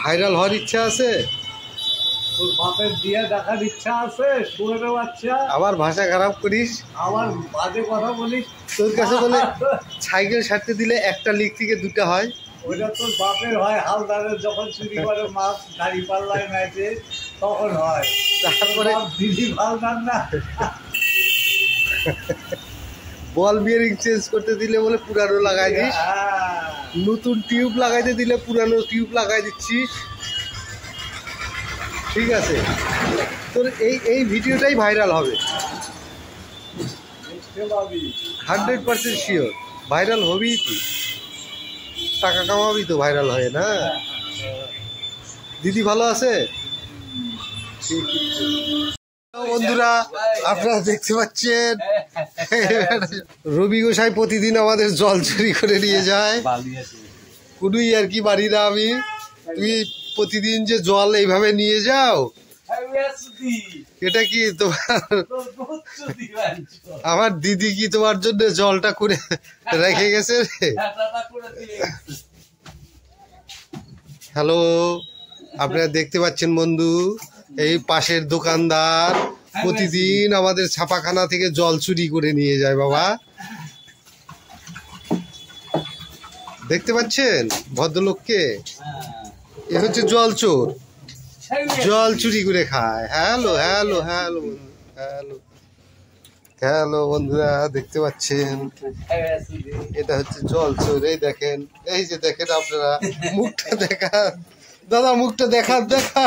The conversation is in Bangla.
ভাইরাল হওয়ার ইচ্ছা আছে? তোর বাপের দিয়ে দেখার ইচ্ছা আছে? শুয়ে বাচ্চা আবার ভাষা খারাপ করিস, আবার বাজে কথা বলিস। তোর কাছে বলে সাইকেল সারতে দিলে একটা লিক থেকে দুটা হয়। ওইটা তোর বাপের হয়, হালদারের যখন চুরি করে মাছ গাড়ি পাল্লায় নেয় তখন হয়। তারপরে দিদি হালদার না, বল বিয়ারিং চেঞ্জ করতে দিলে বলে পুরানো লাগাই দিস, নতুন টিউব লাগাইতে দিলে পুরানো টিউব লাগাই দিচ্ছিস। ঠিক আছে, তোর এই ভিডিওটাই ভাইরাল হবে, 100% শিওর ভাইরাল হবেই। তুই টাকা কামাবি তো ভাইরাল হয়ে, না? দিদি ভালো আছে? বন্ধুরা আপনারা দেখতে পাচ্ছেন রবি গোসাই প্রতিদিন আমাদের জল চুরি করে নিয়ে যায়। কোনোই আর কি বাড়ি না আমি, তুমি প্রতিদিন যে জল এইভাবে নিয়ে যাও, এটা কি তোমার? আমার দিদি কি তোমার জন্য জলটা করে রেখে গেছে? হ্যালো, আপনারা দেখতে পাচ্ছেন বন্ধু, এই পাশের দোকানদার প্রতিদিন আমাদের ছাপাখানা থেকে জল চুরি করে নিয়ে যায়। বাবা দেখতে পাচ্ছেন ভদ্রলোককে? এ হচ্ছে জল চোর, জল চুরি করে খায়। Hello hello hello hello hello বন্ধুরা দেখতে পাচ্ছেন, এটা হচ্ছে জল চোর। এই দেখেন, এই যে দেখেন আপনারা, মুখটা দেখা দাদা, মুখটা দেখা দেখা